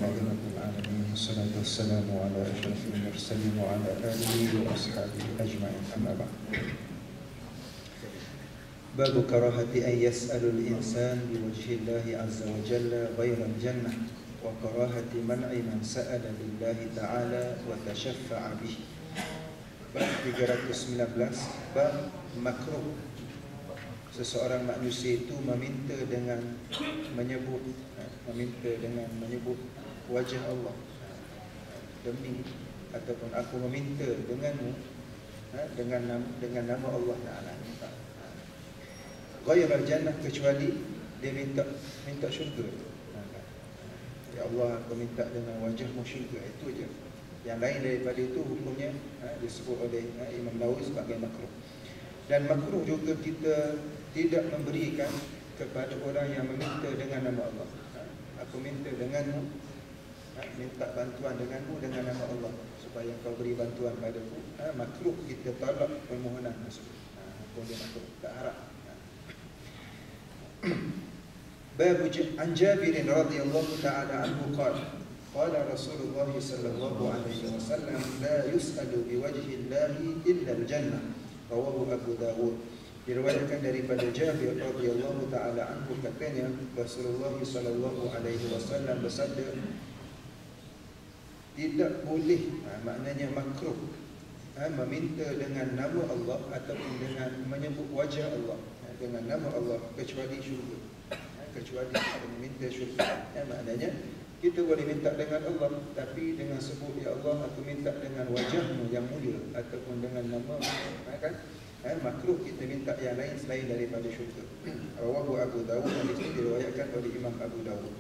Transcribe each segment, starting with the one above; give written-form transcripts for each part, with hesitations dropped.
لله رب العالمين والصلاة والسلام على أشرف المرسلين وعلى آله وأصحابه أجمعين أما بعد. باب كراهة أن يسأل الإنسان بوجه الله عز وجل غير الجنة وكراهة منع من سأل لله تعالى وتشفع به. Bab 319, bab makruh seseorang manusia itu meminta dengan menyebut wajah Allah, demi ataupun aku meminta denganmu dengan nama Allah Taala. Ghairul jannah, kecuali dia minta syurga. Ya Allah, aku minta dengan wajahmu syurga, itu je. Yang lain daripada itu hukumnya disebut oleh Imam Nawawi sebagai makruh. Dan makruh juga kita tidak memberikan kepada orang yang meminta dengan nama Allah. Aku minta denganmu, minta bantuan denganmu dengan nama Allah supaya kau beri bantuan padaku. Makruh kita tolak permohonan tersebut. Hukum dia makruh, tak harap. Bab an Jabir radhiyallahu ta'ala anhu qala qala Rasulullah sallallahu alaihi wasallam la yus'alu biwajhi Allahi illa al-jannah, rawahu Abu Dawud. Diriwayatkan daripada Jabir radhiyallahu ta'ala anhu, katanya Rasulullah sallallahu alaihi wasallam bersabda, tidak boleh, maknanya makruh, meminta dengan nama Allah ataupun dengan menyebut wajah Allah, dengan nama Allah, kecuali syurga, kecuali meminta syurga. Maknanya kita boleh minta dengan Allah, tapi dengan sebut ya Allah, aku minta dengan wajahmu yang mulia ataupun dengan nama, kan? Makruh kita minta yang lain selain daripada syurga. Rawahu Abu Dawud, hadis ini diriwayatkan oleh Imam Abu Dawud.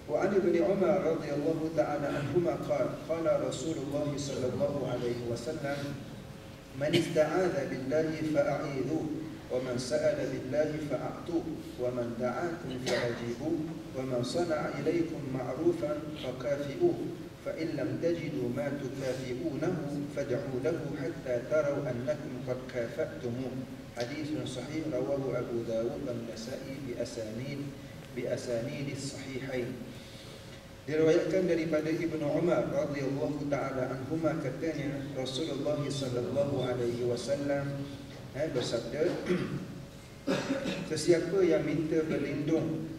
Wa an Ibn Umar radhiyallahu ta'ala anhuma qala Rasulullah sallallahu alaihi wasallam man ista'adha billahi fa'idhu ومن سأل بالله فأعطوه ومن دعاكم فأجيبوه ومن صنع إليكم معروفا فكافئوه فإن لم تجدوا ما تكافئونه فادعوا له حتى تروا أنكم قد كافأتموه. حديث صحيح رواه أبو داود والنسائي بأسانيد الصحيحين. Diriwayatkan daripada Ibnu Umar radhiyallahu ta'ala anhuma, katanya Rasulullah sallallahu alaihi wasallam bersabda, sesiapa yang minta berlindung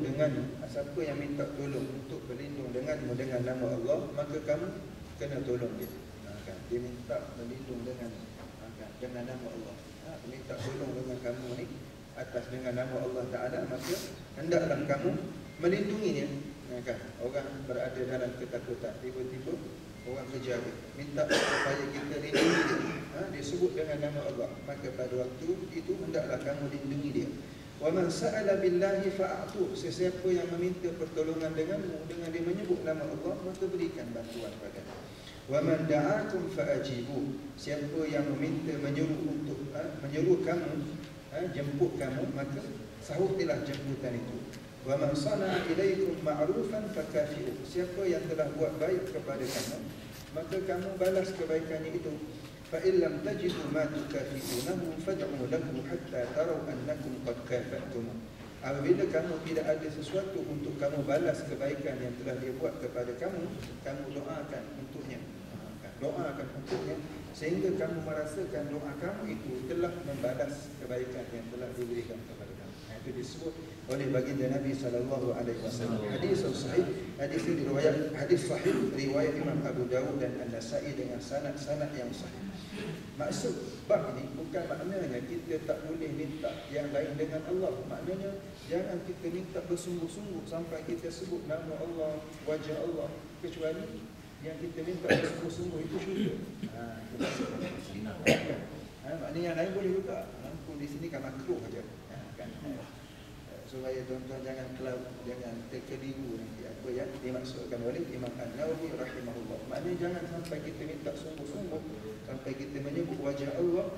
denganmu, siapa yang minta tolong untuk berlindung denganmu dengan nama Allah, maka kamu kena tolong dia. Dia minta berlindung dengan nama Allah, minta tolong dengan kamu ni atas dengan nama Allah Ta'ala, maka hendaklah kamu melindungi dia. Orang berada dalam ketakutan, tiba-tiba orang kejar dia, minta supaya kita lindungi dia, dia sebut dengan nama Allah, maka pada waktu itu hendaklah kamu lindungi dia. Wa man sa'ala billahi fa'atu, sesiapa yang meminta pertolongan denganmu dengan dia menyebut nama Allah, maka berikan bantuan padanya. Wa man da'akum fa'ajibu, siapa yang meminta menyuruh kamu, jemput kamu, maka sahutilah jemputan itu. Wa man sana'a ilaikum ma'rufan fakafi'u, siapa yang telah buat baik kepada kamu, maka kamu balas kebaikannya itu. Fa in lam tajidu ma tukafi'unahu fad'u lahu hatta taraw annakum qad kafa'tum. Apabila kamu tidak ada sesuatu untuk kamu balas kebaikan yang telah dia buat kepada kamu, kamu doakan untuknya, sehingga kamu merasakan doa kamu itu telah membalas kebaikan yang telah diberikan kepada kamu. Itu disebut oleh baginda Nabi sallallahu alaihi wasallam. Hadis sahih, hadis ini hadis sahih riwayat Imam Abu Dawud dan An-Nasa'i dengan sanad yang sahih. Maksud bab ini bukan maknanya kita tak boleh minta yang lain dengan Allah. Maknanya jangan kita minta bersungguh-sungguh sampai kita sebut nama Allah, wajah Allah, kecuali yang kita minta bersungguh-sungguh itu syurga. Maknanya yang lain boleh juga. Di sini kan makruh saja. Supaya tuan-tuan jangan terkeliru nanti apa yang dimaksudkan oleh Imam An-Nawawi rahimahullah. Maknanya jangan sampai kita minta sungguh-sungguh sampai kita menyebut wajah Allah,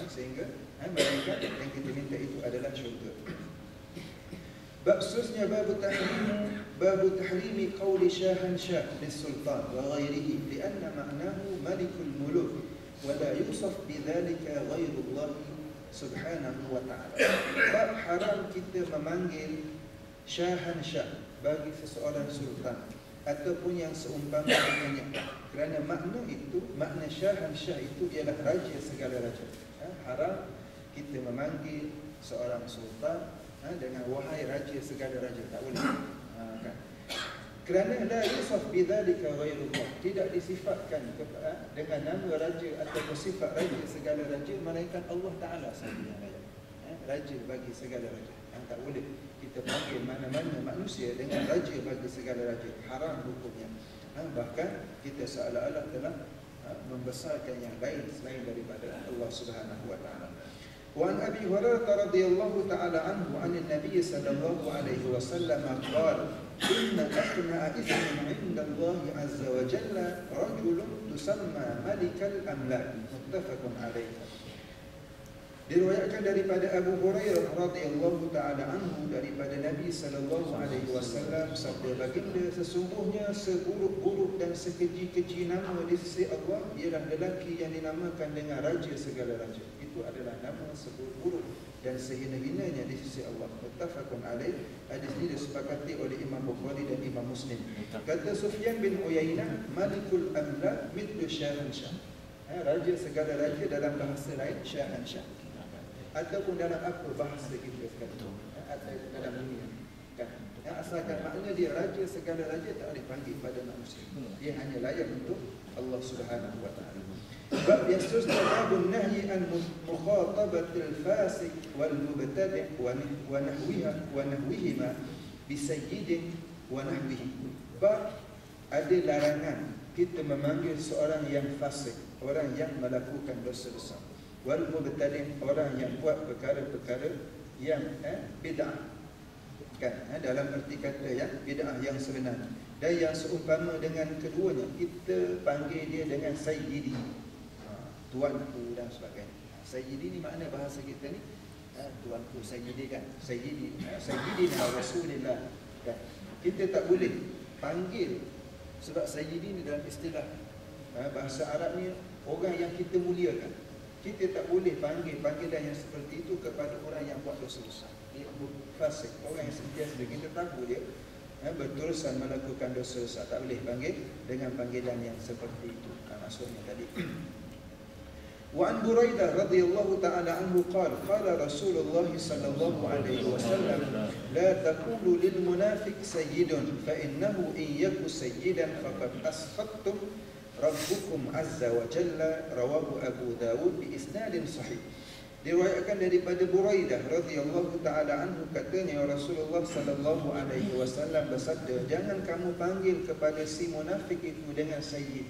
sehingga mereka yang kita minta itu adalah syurga. Bab seterusnya, bab tahrimi qawli syahansyah lis-sultan wa ghairihi lianna ma'nahu malikul muluk wa la yusaf bidzalika ghairullah subhanahu wa ta'ala. Bab haram kita memanggil syahansyah bagi seseorang sultan ataupun yang seumpama dengannya. Kerana makna itu, makna syahansyah itu ialah raja segala raja. Haram kita memanggil seorang sultan dengan wahai raja segala raja, tak boleh. Kan? Kerana la yusaf bidzalika ghairullah, tidak disifatkan dengan nama raja atau sifat raja segala raja melainkan Allah Taala sahaja yang layak. Raja bagi segala raja. Tak boleh kita panggil mana-mana manusia dengan raja bagi segala raja. Haram hukumnya. Bahkan kita seolah-olah telah membesarkan yang lain selain daripada Allah Subhanahu wa taala. Wa an Abi Hurairah radhiyallahu taala anhu 'an Nabi sallallahu alaihi wasallam qala inna aqna'a ismin 'inda Allah 'azza wa jalla rajulun tusamma malikal amlak. Muttafaqun alaihi. Diriwayatkan daripada Abu Hurairah radhiyallahu taala anhu daripada Nabi sallallahu alaihi wasallam sabda baginda, sesungguhnya seburuk-buruk dan sekeji-keji nama di sisi Allah ialah lelaki yang dinamakan dengan raja segala raja. Itu adalah nama seburuk-buruk dan sehina-hinanya di sisi Allah. Muttafaqun alaih. Hadis ini disepakati oleh Imam Bukhari dan Imam Muslim. Kata Sufyan bin Uyainah, Malikul Amlak mithlu Syahansyah. Raja segala raja dalam bahasa lain Syahansyah. Ataupun dalam apa bahasa kita sekarang, atau dalam dunia kan? Asalkan makna dia raja segala raja, tak boleh panggil pada manusia. Dia hanya layak untuk Allah Subhanahu wa taala. Bab yasusna babun nahyi an mukhatabatil fasik wal mubtadi' wa nahwihima bi sayyidin wa nahwihi. Bab ada larangan kita memanggil seorang yang fasik, orang yang melakukan dosa besar, wal mubtadi', orang yang buat perkara-perkara yang bid'ah kan, dalam erti kata yang bid'ah yang sebenar, dan yang seumpama dengan keduanya kita panggil dia dengan sayyidi, tuanku dan sebagainya. Sayyidi ni makna bahasa kita ni tuanku, sayyidi kan, sayyidi sayyidina Rasulullah kan. Kita tak boleh panggil, sebab sayyidi ni dalam istilah bahasa Arab ni orang yang kita muliakan. Kita tak boleh panggil panggilan yang seperti itu kepada orang yang buat dosa besar. Dia fasik, orang yang sentiasa kita tahu dia berterusan melakukan dosa besar. Tak boleh panggil dengan panggilan yang seperti itu. Maksudnya tadi. Wa an Buraidah radhiyallahu ta'ala anhu qala qala Rasulullah sallallahu alaihi wasallam la taqulu lil munafiq sayyidun fa innahu in yaku sayyidan faqad asfattum Rabbukum azza wa jalla. Rawahu Abu Dawud bi isnadin sahih. Diriwayatkan daripada Buraidah radhiyallahu taala anhu, katanya Rasulullah sallallahu alaihi wasallam bersabda, jangan kamu panggil kepada si munafik itu dengan sayyid.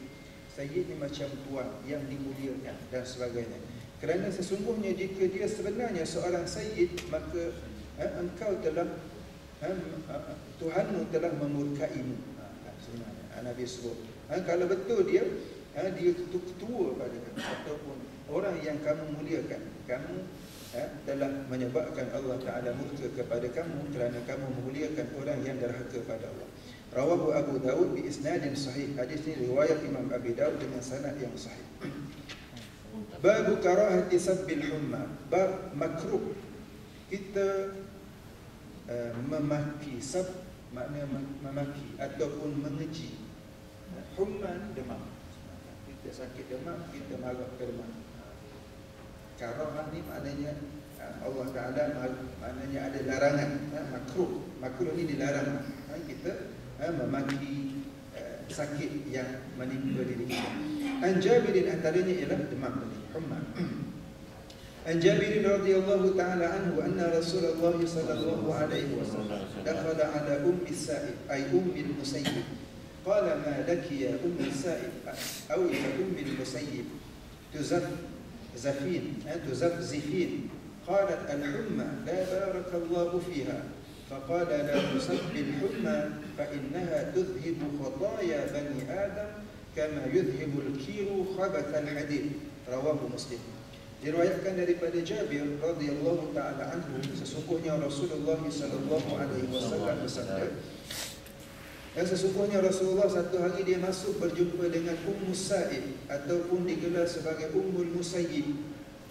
Sayyid ni macam tuan yang dimuliakan dan sebagainya. Kerana sesungguhnya jika dia sebenarnya seorang sayyid, maka engkau telah Tuhanmu telah memurkaimu. Sebenarnya Nabi sebut, kalau betul dia ketua pada kamu ataupun orang yang kamu muliakan, kamu telah menyebabkan Allah Ta'ala murka kepada kamu kerana kamu memuliakan orang yang derhaka pada Allah. Rawahu Abu Dawud bi isnadin sahih. Hadis ini riwayat Imam Abi Dawud dengan sanad yang sahih. Bab karahati sabbil humma. Bab makruh kita memaki. Sab makna memaki ataupun mengeji. Humma demam. Kita sakit demam, kita marah ke demam. Karahah ni maknanya Allah Ta'ala maknanya ada larangan, makruh. Makruh ni dilarang. Kita memaki sakit yang menimpa diri kita. An Jabirin, antaranya ialah demam tadi, humma. An Jabirin radhiyallahu ta'ala anhu anna Rasulullah sallallahu alaihi wasallam dakhala ala ummi Sa'id ay ummi al-Musayyib. Qala ma laki ya ummi Sa'id aw ya ummi al-Musayyib تزفزفين. قالت الحمى لا بارك الله فيها. فقال لا تصب الحمى فإنها تذهب خطايا بني آدم كما يذهب الكير خبث الحديد. رواه مسلم. Diriwayatkan daripada Jabir radhiyallahu taala anhu, sesungguhnya Rasulullah sallallahu alaihi wasallam bersabda, dan sesungguhnya Rasulullah satu hari dia masuk berjumpa dengan Ummu Sa'id ataupun digelar sebagai Ummul Musayyib.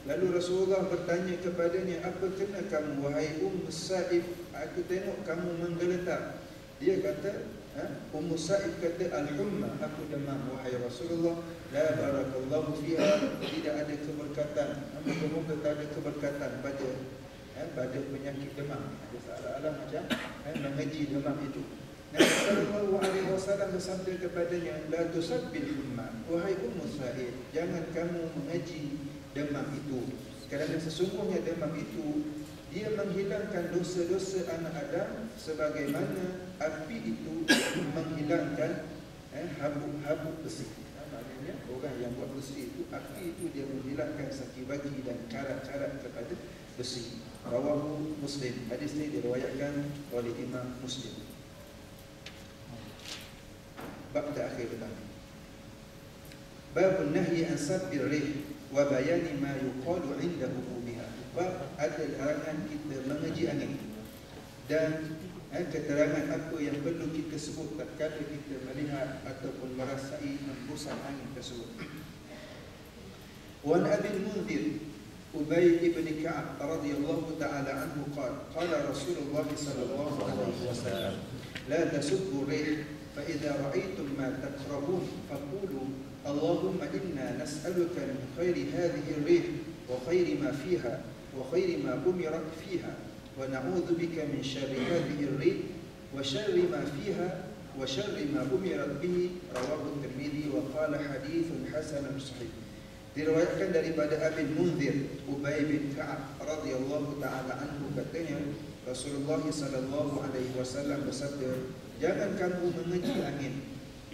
Lalu Rasulullah bertanya kepadanya, apa kena kamu wahai Ummu Sa'id? Aku tengok kamu menggeletar. Dia kata, Ummu Sa'id kata, al-humma, aku demam wahai Rasulullah, la barakallahu fiha, tidak ada keberkatan, moga-moga tak ada keberkatan pada penyakit demam. Ada seolah-olah macam mengaji demam itu. Nabi sallallahu alaihi wasallam bersabda kepadanya, la tusabbil humma, wahai Ummu Sa'id, jangan kamu mengaji demam itu, kerana sesungguhnya demam itu dia menghilangkan dosa-dosa anak Adam sebagaimana api itu menghilangkan habuk-habuk besi. Maknanya orang yang buat besi itu, api itu dia menghilangkan sakit bagi dan karat-karat kepada besi. Rawahu Muslim. Hadis ini diriwayatkan oleh Imam Muslim. Bab terakhir tadi. Bab nahyi an sabbir rih wa bayani ma yuqalu 'inda hukumiha. Bab ada larangan kita mengaji angin dan keterangan apa yang perlu kita sebut tatkala kita melihat ataupun merasai hembusan angin tersebut. Wan Abi Munzir Ubay ibn Ka'ab radhiyallahu ta'ala anhu qala Rasulullah sallallahu alaihi wasallam la tasubbu rih fa idza ra'aytum ma takrahun faqulu Allahumma inna nas'aluka min khairi hadhihi ar-rih wa khairi ma fiha wa khairi ma umirat fiha wa na'udzu bika min syarri hadhihi ar-rih wa syarri ma fiha wa syarri ma umirat bihi. Rawahu Tirmidzi wa qala haditsun hasanun sahih. Diriwayatkan daripada Abi Munzir Ubay bin Ka'ab radhiyallahu ta'ala anhu, katanya Rasulullah sallallahu alaihi wasallam bersabda, jangan kamu mengaji angin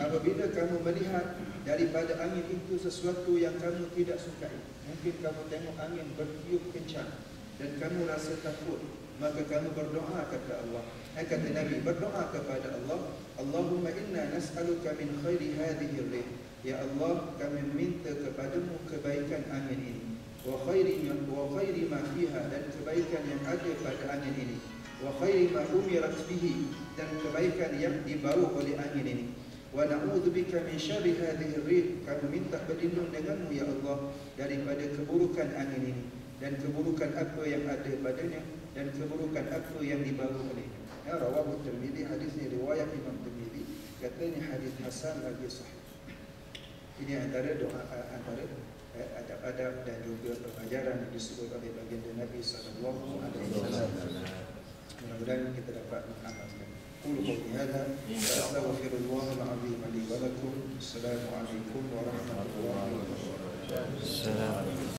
apabila kamu melihat daripada angin itu sesuatu yang kamu tidak sukai. Mungkin kamu tengok angin bertiup kencang dan kamu rasa takut, maka kamu berdoa kata Allah. Kata Nabi, berdoa kepada Allah, Allahumma inna nas'aluka min khairi hadhihi ar-rih, ya Allah, kami minta kepadamu kebaikan angin ini, wa khairi ma fiha, dan kebaikan yang ada pada angin ini, wa khairi ma umirat bihi, dan kebaikan yang dibawa oleh angin ini, wa na'udzu bika min syarri hadhihi ar-rih, kami minta berlindung denganmu ya Allah daripada keburukan angin ini dan keburukan apa yang ada padanya dan keburukan apa yang dibawa olehnya. Rawahu Tirmidzi, hadis ini riwayat Imam Tirmidzi, katanya hadis hasan lagi sahih. Ini antara doa, antara adab-adab dan juga pengajaran yang disebut oleh baginda Nabi sallallahu alaihi wasallam. Mudah-mudahan kita dapat mengamalkan. Qul qawli hadza wa astaghfirullahal azim li wa lakum. Assalamualaikum warahmatullahi wabarakatuh.